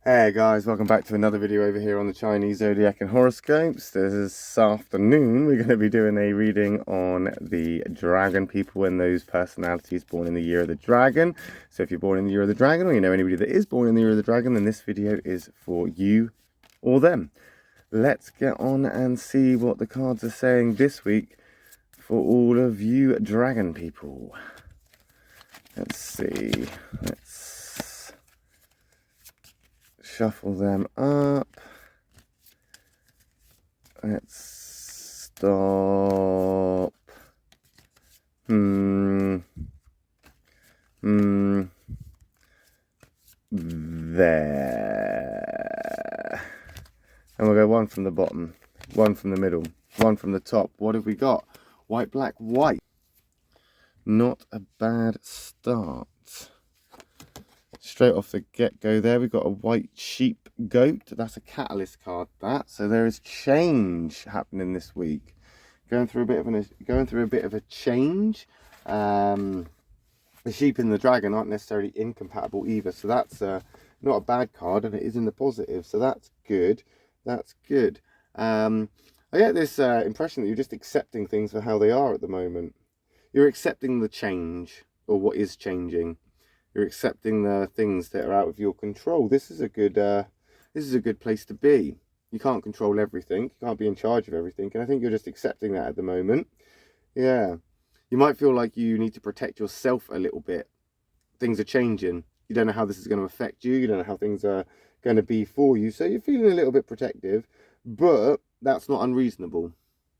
Hey guys, welcome back to another video over here on the Chinese Zodiac and horoscopes. This afternoon we're going to be doing a reading on the dragon people and those personalities born in the year of the dragon. So if you're born in the year of the dragon, or you know anybody that is born in the year of the dragon, then this video is for you or them. Let's get on and see what the cards are saying this week for all of you dragon people. Let's see. Let's shuffle them up. Let's stop. There. And we'll go one from the bottom, one from the middle, one from the top. What have we got? White, black, white. Not a bad start. Straight off the get-go there, we've got a white sheep goat. That's a catalyst card, that. So there is change happening this week. Going through a bit of a change. The sheep and the dragon aren't necessarily incompatible either. So that's not a bad card, and it is in the positive. So that's good. That's good. I get this impression that you're just accepting things for how they are at the moment. You're accepting the change, or what is changing. You're accepting the things that are out of your control. This is a good place to be. You can't control everything. You can't be in charge of everything. And I think you're just accepting that at the moment. Yeah. You might feel like you need to protect yourself a little bit. Things are changing. You don't know how this is going to affect you. You don't know how things are going to be for you. So you're feeling a little bit protective. But that's not unreasonable.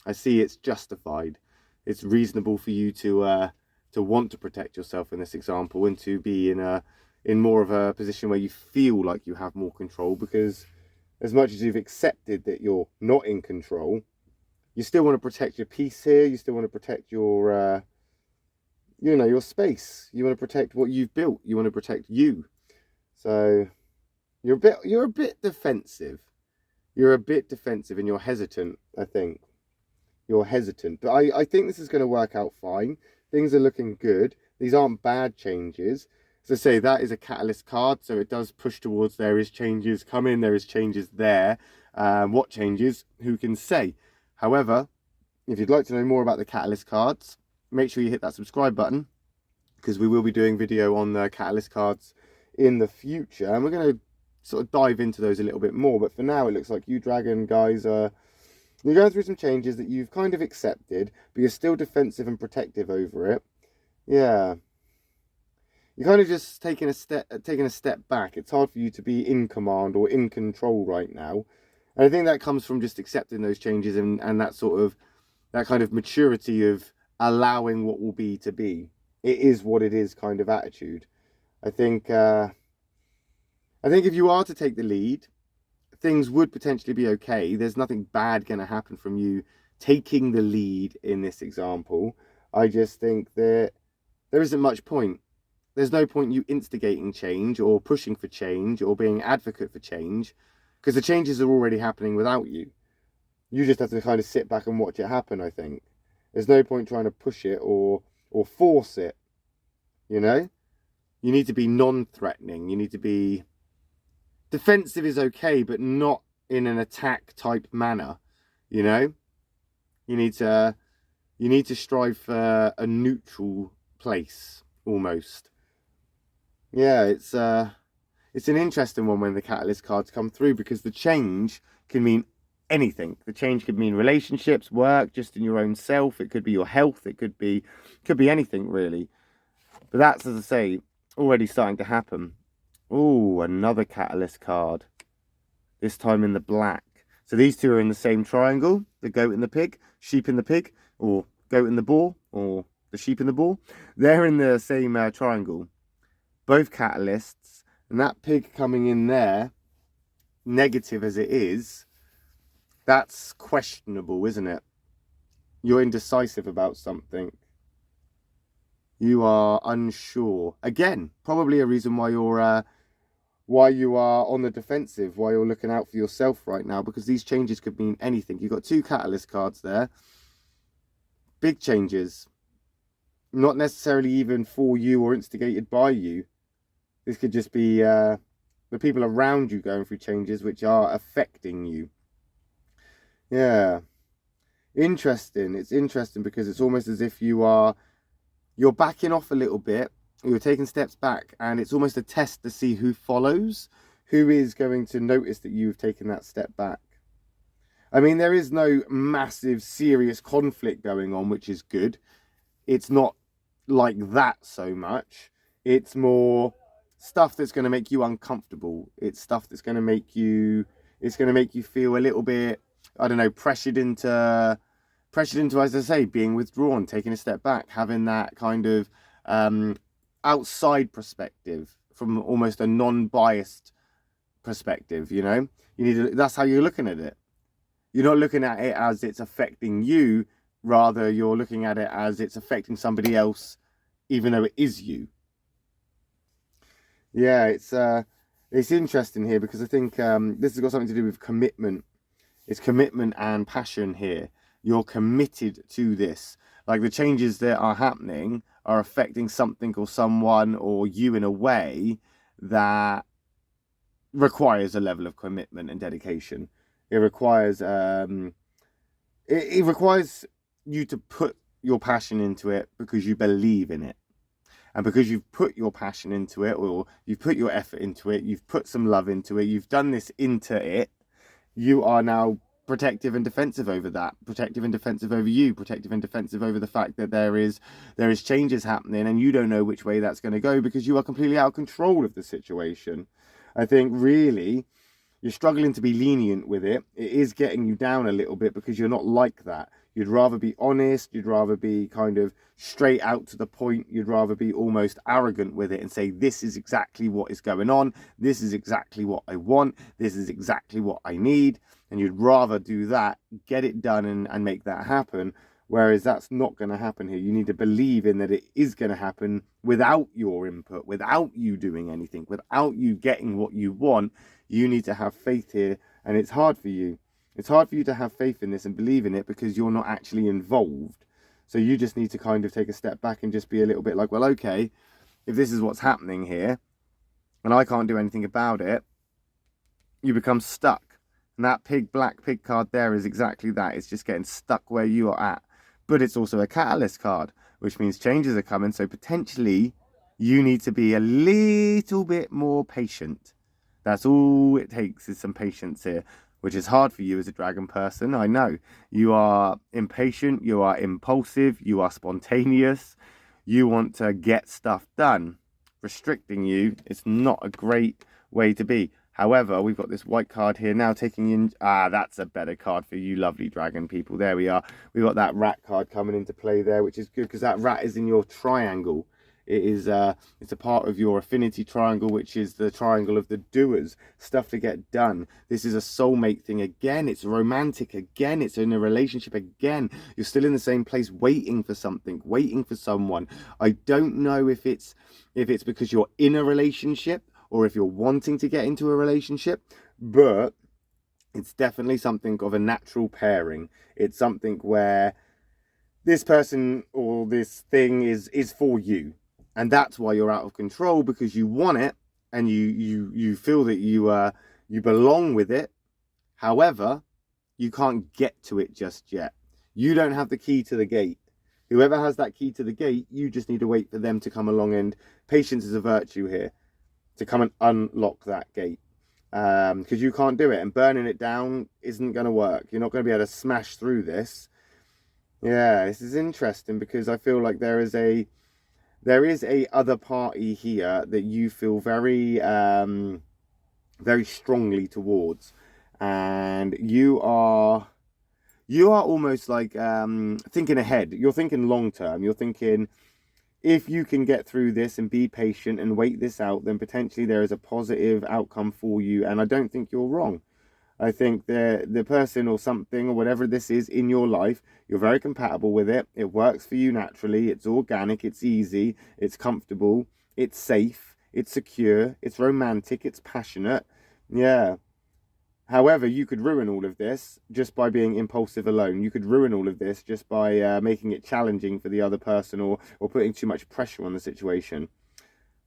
I see it's justified. It's reasonable for you to want to protect yourself in this example, and to be in more of a position where you feel like you have more control, because as much as you've accepted that you're not in control, you still want to protect your peace here. You still want to protect your your space. You want to protect what you've built. You want to protect you. So you're a bit defensive. You're a bit defensive and you're hesitant. I think you're hesitant, but I think this is going to work out fine. Things are looking good. These aren't bad changes. As I say, that is a catalyst card, so it does push towards there is changes coming, there is changes there. What changes? Who can say? However, if you'd like to know more about the catalyst cards, make sure you hit that subscribe button, because we will be doing video on the catalyst cards in the future, and we're going to sort of dive into those a little bit more. But for now, it looks like you dragon guys are... You're going through some changes that you've kind of accepted, but you're still defensive and protective over it. Yeah. You're kind of just taking a step back. It's hard for you to be in command or in control right now. And I think that comes from just accepting those changes and that kind of maturity of allowing what will be to be. It is what it is kind of attitude. I think if you are to take the lead, things would potentially be okay. There's nothing bad going to happen from you taking the lead in this example. I just think that there isn't much point. There's no point you instigating change or pushing for change or being advocate for change, because the changes are already happening without you. You just have to kind of sit back and watch it happen, I think. There's no point trying to push it or force it, you know? You need to be non-threatening. You need to be... Defensive is okay, but not in an attack type manner, you know? You need to strive for a neutral place, almost. Yeah, it's an interesting one when the catalyst cards come through, because the change can mean anything. The change could mean relationships, work, just in your own self. It could be your health. It could be anything, really. But that's, as I say, already starting to happen. Oh, another catalyst card. This time in the black. So these two are in the same triangle. The goat and the pig. Sheep and the pig. Or goat and the boar. Or the sheep and the boar. They're in the same triangle. Both catalysts. And that pig coming in there, negative as it is, that's questionable, isn't it? You're indecisive about something. You are unsure. Again, probably a reason why you are on the defensive, why you're looking out for yourself right now, because these changes could mean anything. You've got two catalyst cards there. Big changes. Not necessarily even for you or instigated by you. This could just be the the people around you going through changes which are affecting you. Yeah. Interesting. It's interesting because it's almost as if you're backing off a little bit, you're taking steps back, and it's almost a test to see who follows, who is going to notice that you've taken that step back. I mean, there is no massive serious conflict going on, which is good. It's not like that so much. It's more stuff that's going to make you uncomfortable. It's stuff that's going to make you, it's going to make you feel a little bit, I don't know, pressured into, as I say, being withdrawn, taking a step back, having that kind of outside perspective from almost a non-biased perspective, you know? You need to, that's how you're looking at it. You're not looking at it as it's affecting you, rather you're looking at it as it's affecting somebody else, even though it is you. Yeah, it's interesting here because I think this has got something to do with commitment. It's commitment and passion here. You're committed to this. Like the changes that are happening are affecting something or someone or you in a way that requires a level of commitment and dedication. It requires it requires you to put your passion into it because you believe in it. And because you've put your passion into it, or you've put your effort into it, you've put some love into it, you've done this into it, you are now protective and defensive over that, protective and defensive over you, protective and defensive over the fact that there is changes happening and you don't know which way that's going to go because you are completely out of control of the situation. I think really you're struggling to be lenient with it. It is getting you down a little bit because you're not like that. You'd rather be honest. You'd rather be kind of straight out to the point. You'd rather be almost arrogant with it and say, this is exactly what is going on. This is exactly what I want. This is exactly what I need. And you'd rather do that, get it done and make that happen. Whereas that's not going to happen here. You need to believe in that it is going to happen without your input, without you doing anything, without you getting what you want. You need to have faith here. And it's hard for you. It's hard for you to have faith in this and believe in it because you're not actually involved. So you just need to kind of take a step back and just be a little bit like, well, okay, if this is what's happening here and I can't do anything about it, you become stuck. And that black pig card there is exactly that. It's just getting stuck where you are at. But it's also a catalyst card, which means changes are coming. So potentially you need to be a little bit more patient. That's all it takes is some patience here, which is hard for you as a dragon person. I know you are impatient, you are impulsive, you are spontaneous, you want to get stuff done. Restricting you, it's not a great way to be. However, we've got this white card here now taking in, that's a better card for you lovely dragon people. There we are. We've got that rat card coming into play there, which is good because that rat is in your triangle. It is it's a part of your affinity triangle, which is the triangle of the doers, stuff to get done. This is a soulmate thing again. It's romantic again. It's in a relationship again. You're still in the same place, waiting for something, waiting for someone. I don't know if it's because you're in a relationship or if you're wanting to get into a relationship, but it's definitely something of a natural pairing. It's something where this person or this thing is for you. And that's why you're out of control, because you want it and you feel that you belong with it. However, you can't get to it just yet. You don't have the key to the gate. Whoever has that key to the gate, you just need to wait for them to come along, and patience is a virtue here to come and unlock that gate. Because you can't do it, and burning it down isn't going to work. You're not going to be able to smash through this. Yeah, this is interesting because I feel like there is a other party here that you feel very very strongly towards, and you are almost like thinking ahead. You're thinking long term. You're thinking, if you can get through this and be patient and wait this out, then potentially there is a positive outcome for you. And I don't think you're wrong. I think the person or something or whatever this is in your life, you're very compatible with it. It works for you naturally. It's organic. It's easy. It's comfortable. It's safe. It's secure. It's romantic. It's passionate. Yeah. However, you could ruin all of this just by being impulsive alone. You could ruin all of this just by making it challenging for the other person or putting too much pressure on the situation.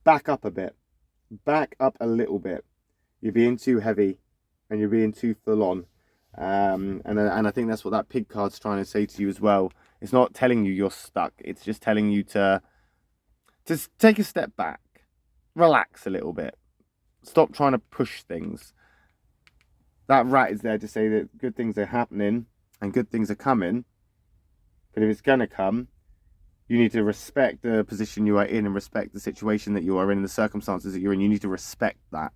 Back up a bit. Back up a little bit. You're being too heavy and you're being too full on. And I think that's what that pig card's trying to say to you as well. It's not telling you you're stuck. It's just telling you to take a step back, relax a little bit, stop trying to push things. That rat is there to say that good things are happening and good things are coming. But if it's going to come, you need to respect the position you are in and respect the situation that you are in and the circumstances that you're in. You need to respect that.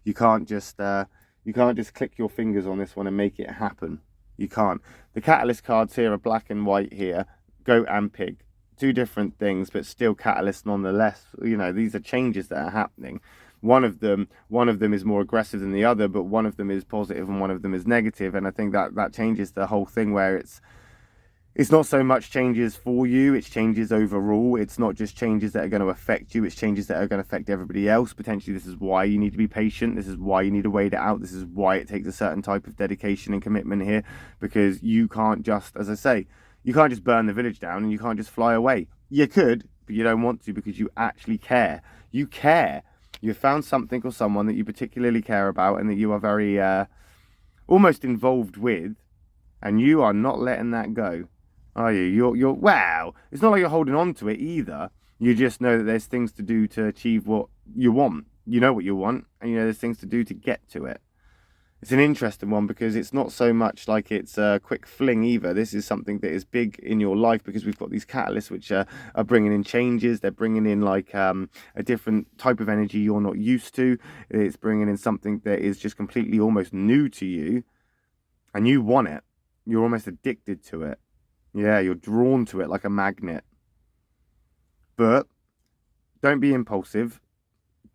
You can't just click your fingers on this one and make it happen. You can't. The catalyst cards here are black and white here, goat and pig. Two different things, but still catalyst nonetheless. You know, these are changes that are happening. One of them is more aggressive than the other, but one of them is positive and one of them is negative. And I think that changes the whole thing, where it's not so much changes for you, it's changes overall. It's not just changes that are going to affect you, it's changes that are going to affect everybody else. Potentially, this is why you need to be patient. This is why you need to wait it out. This is why it takes a certain type of dedication and commitment here, because you can't just, as I say, you can't just burn the village down and you can't just fly away. You could, but you don't want to, because you actually care. You care. You've found something or someone that you particularly care about and that you are very almost involved with, and you are not letting that go, are you? You're wow. It's not like you're holding on to it either. You just know that there's things to do to achieve what you want. You know what you want, and you know there's things to do to get to it. It's an interesting one, because it's not so much like it's a quick fling either. This is something that is big in your life, because we've got these catalysts which are bringing in changes. They're bringing in like a different type of energy you're not used to. It's bringing in something that is just completely almost new to you, and you want it. You're almost addicted to it. Yeah, you're drawn to it like a magnet. But don't be impulsive.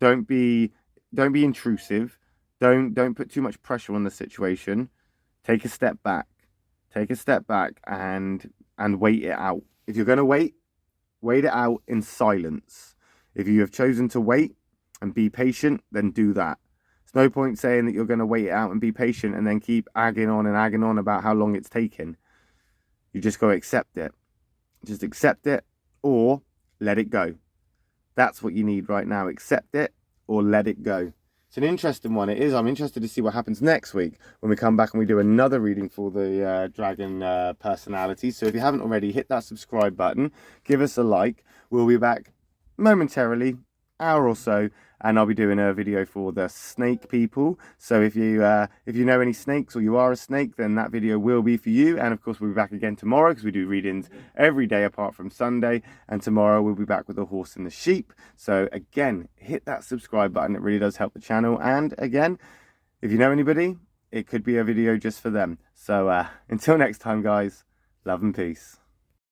Don't be intrusive. Don't put too much pressure on the situation. Take a step back. Take a step back and wait it out. If you're going to wait it out in silence. If you have chosen to wait and be patient, then do that. There's no point saying that you're going to wait it out and be patient and then keep agging on about how long it's taking. You just got to accept it. Just accept it or let it go. That's what you need right now. Accept it or let it go. It's an interesting one. It is. I'm interested to see what happens next week when we come back and we do another reading for the dragon personality. So if you haven't already, hit that subscribe button. Give us a like. We'll be back momentarily, hour or so, and I'll be doing a video for the snake people. So if you know any snakes or you are a snake, then that video will be for you. And of course, we'll be back again tomorrow, because we do readings every day apart from Sunday. And tomorrow we'll be back with the horse and the sheep. So again, hit that subscribe button. It really does help the channel. And again, if you know anybody, it could be a video just for them. So until next time, guys, love and peace.